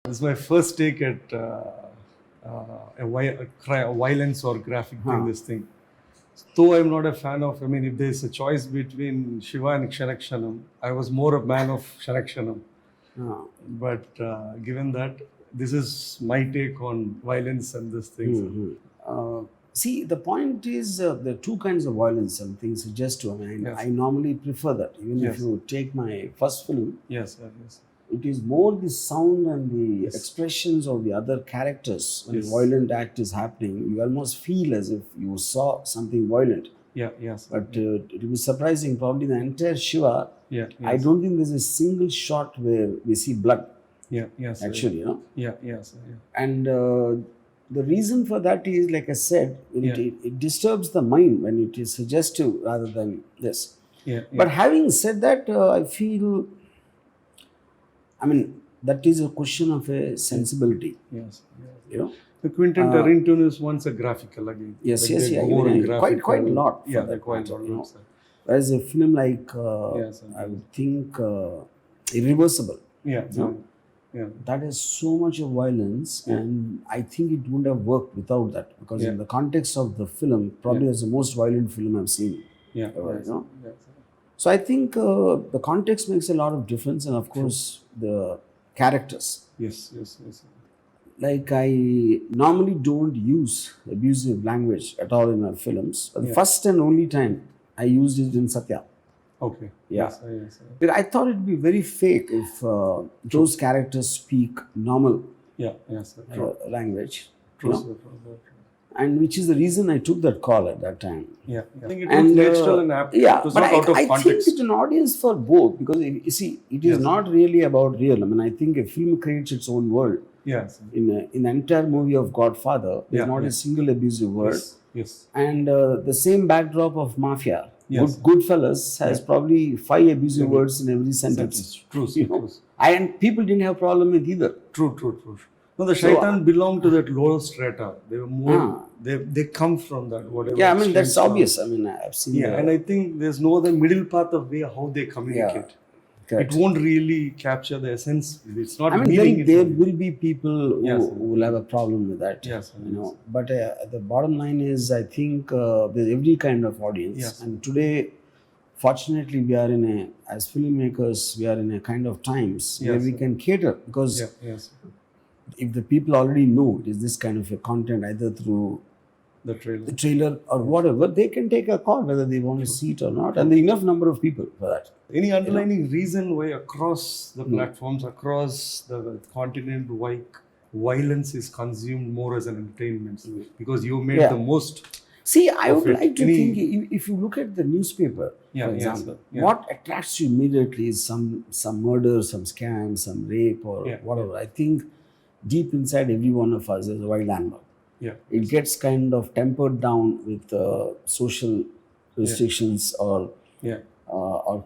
This is my first take at a violence or graphic thing, this thing. Though I'm not a fan of, if there's a choice between Shiva and Ksharakshana, I was more a man of Ksharakshana. But given that, this is my take on violence and this thing. See, the point is there are two kinds of violence and things suggest to me. I normally prefer that. Even if you take my first film, it is more the sound and the expressions of the other characters. When a violent act is happening, you almost feel as if you saw something violent. But it was surprising, probably the entire Shiva, I don't think there's a single shot where we see blood. Actually, you know. And the reason for that is, like I said, it disturbs the mind when it is suggestive rather than this. But having said that, I feel, that is a question of a sensibility. You know? The Quentin Tarantino is once a graphical again. Quite a lot. They're quite a lot. You know? Whereas a film like, I would think, Irreversible. That is so much of violence, and I think it wouldn't have worked without that, because in the context of the film, probably it's the most violent film I've seen. So I think the context makes a lot of difference, and of course the characters. Like, I normally don't use abusive language at all in my films, but the first and only time I used it in Satya. But I thought it'd be very fake if those characters speak normal language. And which is the reason I took that call at that time. I think it was natural and apt. It was but not out of I context. think it's an audience for both, because you see, it is not really about real. I think a film creates its own world. In the entire movie of Godfather, there's not a single abusive word. And the same backdrop of Mafia, Goodfellas has probably 5 abusive words in every sentence. And people didn't have problem with either. True. No, the Shaitan belonged to that lower strata. They were more. They come from that. Whatever. That's obvious. I've seen. And I think there's no other middle path of way how they communicate. It won't really capture the essence. It's not. There will be people who will have a problem with that. But the bottom line is, I think there's every kind of audience. And today, fortunately, we are as filmmakers, we are in a kind of times where we can cater, because if the people already know it is this kind of a content, either through the trailer or whatever, they can take a call whether they want to see it or not, and there are enough number of people for that. Any underlying reason why across the platforms, across the continent, why violence is consumed more as an entertainment? Because you made the most. See, I would like to think, if you look at the newspaper, for example, what attracts you immediately is some murder, some scam, some rape, or whatever. I think deep inside every one of us is a wild animal. It gets kind of tempered down with social restrictions or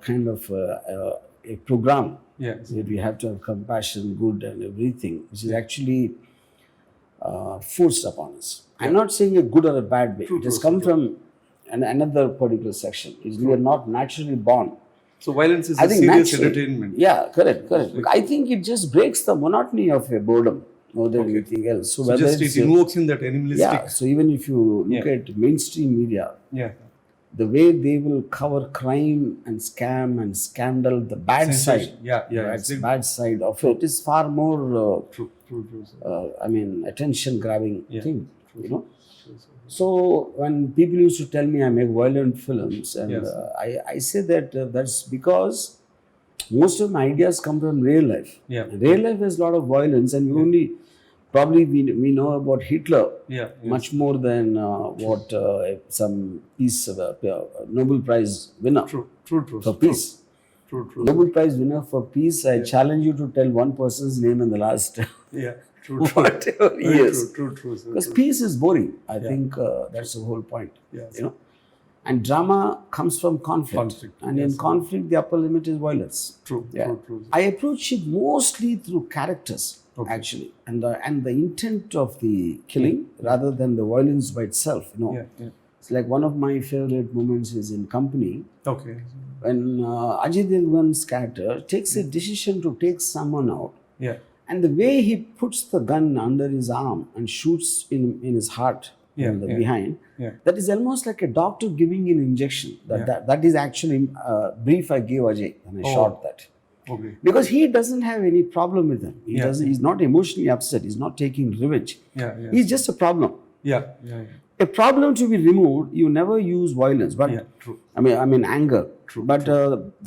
kind of a program where we have to have compassion, good and everything, which is actually forced upon us. I'm not saying a good or a bad way. It has come from another particular section. We are not naturally born. So violence is a serious entertainment. Correct. I think it just breaks the monotony of a boredom more than anything else. So whether it invokes in that animalistic. So even if you look at mainstream media, the way they will cover crime and scam and scandal, the bad side, bad side of it is far more attention grabbing thing. So when people used to tell me I make violent films, and I say that that's because most of my ideas come from real life. Real life has a lot of violence, and we know about Hitler much more than what some peace Nobel Prize winner for peace. Nobel Prize winner for peace. I challenge you to tell one person's name in the last whatever years. Because peace is boring. I think that's the whole point. And drama comes from conflict. And in conflict, the upper limit is violence. I approach it mostly through characters, actually, and the intent of the killing rather than the violence by itself. It's like one of my favorite moments is in Company. When Ajay Devgan's character takes a decision to take someone out. And the way he puts the gun under his arm and shoots in his heart behind, that is almost like a doctor giving an injection. That is actually brief I gave Ajay when I shot that. Okay. Because he doesn't have any problem with him. He's not emotionally upset. He's not taking revenge. He's just a problem. A problem to be removed, you never use violence. But true. I mean anger. True. But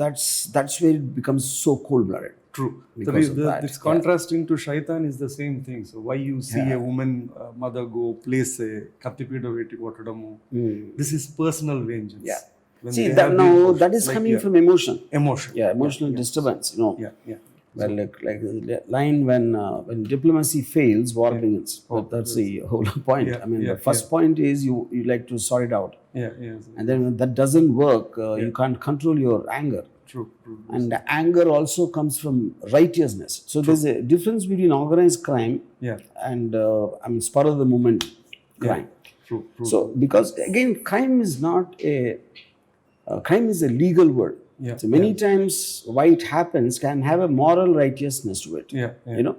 that's where it becomes so cold-blooded. True. It's contrasting to Shaitan is the same thing. So why you see a woman, mother go place a kattipida veti kottadamu. This is personal vengeance. Yeah. See, that is coming from emotion. Emotion. Yeah, emotional disturbance, you know. Well, like the line when diplomacy fails, war begins. That's the whole point. The first point is you like to sort it out. And then when that doesn't work, you can't control your anger. True. And anger also comes from righteousness. So there's a difference between organized crime and spur of the moment crime. True. So because again, crime is not crime is a legal word. So many times why it happens can have a moral righteousness to it. You know,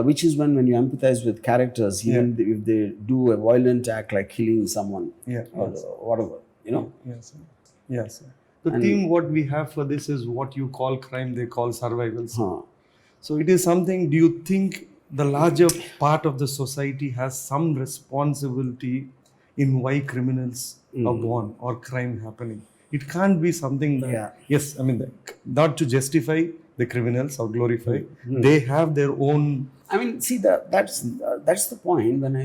which is when you empathize with characters, even if they do a violent act like killing someone or whatever. You know. Yes. The theme what we have for this is what you call crime, they call survival. So it is something. Do you think the larger part of the society has some responsibility in why criminals are born or crime happening? It can't be something that, yes, not to justify the criminals or glorify. They have their own. See, that's the point. When I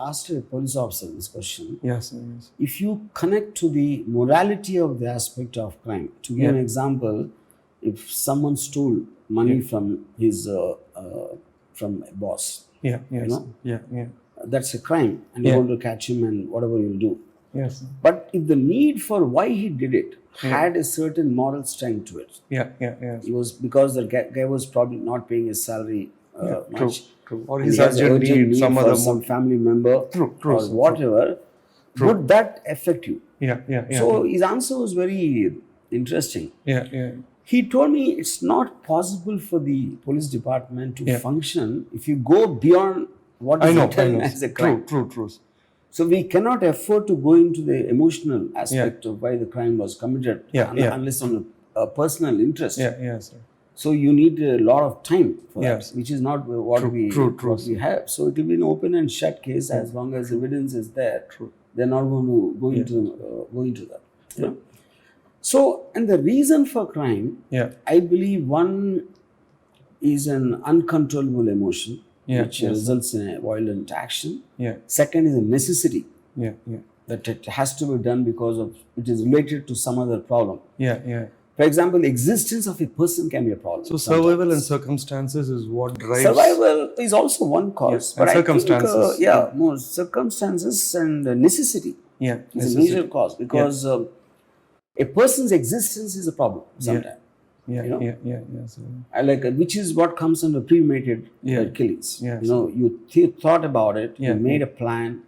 asked a police officer this question, yes. If you connect to the morality of the aspect of crime, to give an example, if someone stole money from his from a boss, that's a crime, and you want to catch him and whatever you'll do. Yes. But if the need for why he did it had a certain moral strength to it. It was because the guy was probably not paying his salary much. True. Or his urgent need, some family member or whatever. Would that affect you? So his answer was very interesting. He told me it's not possible for the police department to function if you go beyond what is written as a crime. True. So we cannot afford to go into the emotional aspect of why the crime was committed unless on a personal interest. So you need a lot of time for that, which is not what we have. So it will be an open and shut case as long as evidence is there. They're not going to go into that. You know? So, and the reason for crime, I believe one is an uncontrollable emotion. Which results in a violent action. Second is a necessity. That it has to be done because of it is related to some other problem. For example, the existence of a person can be a problem. So survival and circumstances is what drives. Survival is also one cause, but circumstances. I think, more circumstances and necessity. Is a major cause because a person's existence is a problem sometimes. Which is what comes under premeditated killings. You thought about it, you made a plan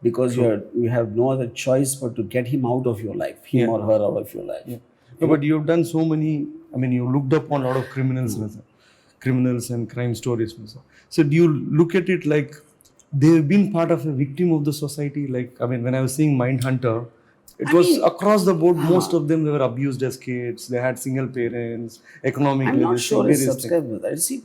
because you have no other choice but to get him out of your life, him or her out of your life. No, but you've done so many. You looked up on a lot of criminals and crime stories. So do you look at it like they've been part of a victim of the society? Like when I was seeing Mindhunter. It was across the board. Most of them were abused as kids. They had single parents. Economically, I'm not sure I subscribe with that. See,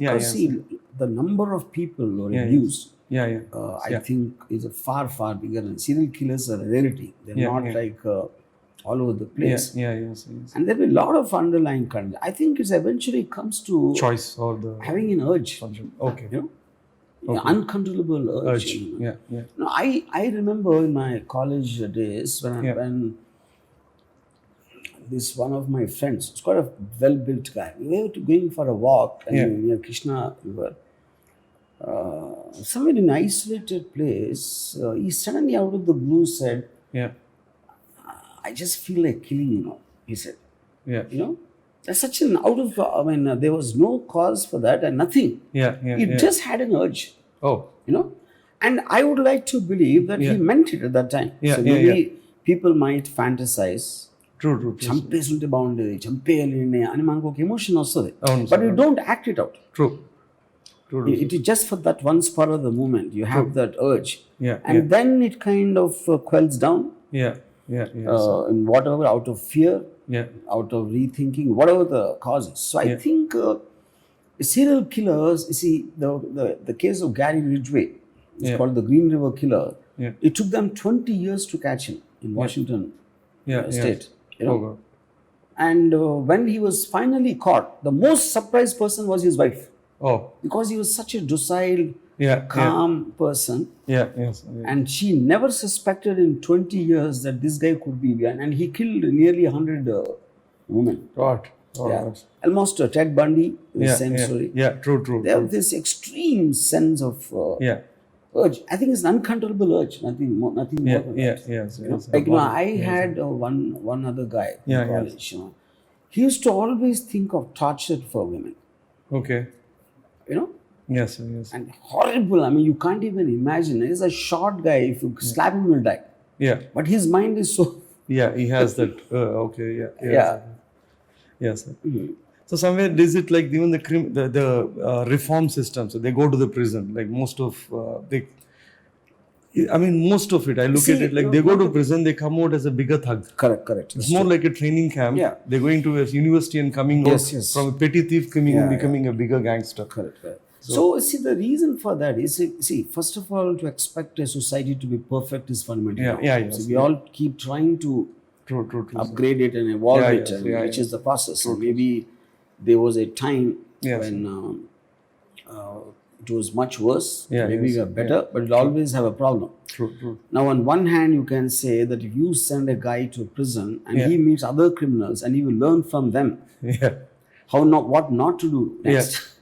the number of people who are abused, I think is a far bigger. And serial killers are a rarity. They're not like all over the place. And there will be a lot of underlying content. I think it eventually comes to choice or the having an urge. Okay. Uncontrollable urge. No, I remember in my college days when this one of my friends, it's quite a well-built guy. We were going for a walk near Krishna River. Somewhere in an isolated place, he suddenly out of the blue said, I just feel like killing, he said. That's such an there was no cause for that and nothing. He just had an urge. And I would like to believe that he meant it at that time. So maybe people might fantasize. True. చంపేస్తుంటే బాగుండేది చంపేయాలి అని మనకు ఒక emotion వస్తుంది but you don't act it out True. True. It is just for that one spur of the moment. You have that urge. Yeah. And then it kind of quells down. Yeah. In whatever, out of fear, Yeah. out of rethinking, whatever the causes. So I think serial killers, you see, the case of Gary Ridgway, it's called the Green River Killer. Yeah. It took them 20 years to catch him in Washington state. You know? Oh, God. And when he was finally caught, the most surprised person was his wife. Oh. Because he was such a docile, calm person. Yes. And she never suspected in 20 years that this guy could be behind. And he killed nearly 100 women. God. Almost Ted Bundy, the same story. Yeah, true. They have this extreme sense of urge. I think it's an uncontrollable urge, nothing more than that. Yes. Like, I had one other guy in college. He used to always think of torture for women. Okay. You know? Yes. And horrible. I mean, you can't even imagine. He's a short guy. If you slap him, he'll die. Yeah. But his mind is so... Yeah, he has that. Okay, Yes. Mm-hmm. So somewhere is it like even the reform system? So they go to the prison. Like most of most of it. I look at it like they go to prison. They come out as a bigger thug. Correct. It's more like a training camp. Yeah. They're going to a university and coming out from a petty thief becoming a bigger gangster. Correct. So see, the reason for that is, first of all, to expect a society to be perfect is fundamental. So we all keep trying to upgrade it and evolve it, which is the process. And maybe there was a time when it was much worse. Maybe we are better, but we'll always have a problem. True. Now, on one hand, you can say that if you send a guy to prison and he meets other criminals and he will learn from them what not to do next.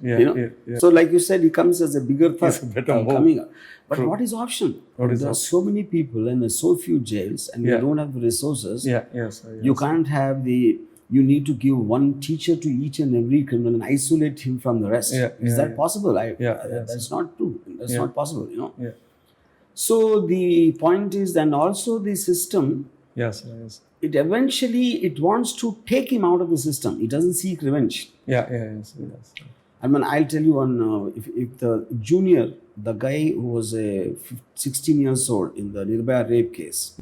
So, like you said, he comes as a bigger thug coming up. But what is option? There are so many people and there's so few jails and we don't have the resources. You can't have you need to give one teacher to each and every criminal and isolate him from the rest. Is that possible? That's not true. That's not possible, So the point is, and also the system, it eventually, it wants to take him out of the system. It doesn't seek revenge. Yes. I mean, I'll tell you if the junior, the guy who was 16 years old in the Nirbhaya rape case,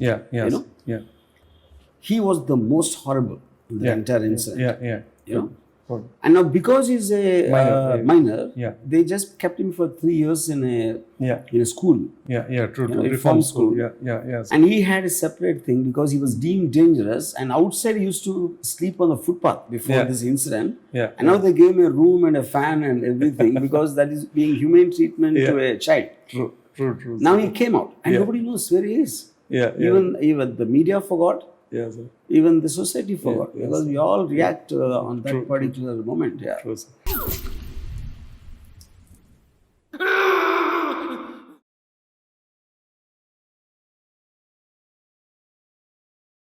he was the most horrible in the entire incident. And now because he's a minor, they just kept him for 3 years in a school. True. Reform school. Yes. And he had a separate thing because he was deemed dangerous. And outside he used to sleep on the footpath before this incident. And now they gave him a room and a fan and everything because that is being humane treatment to a child. True. Now he came out and nobody knows where he is. Even the media forgot. Even the society forgot because we all react on that particular moment. True, sir.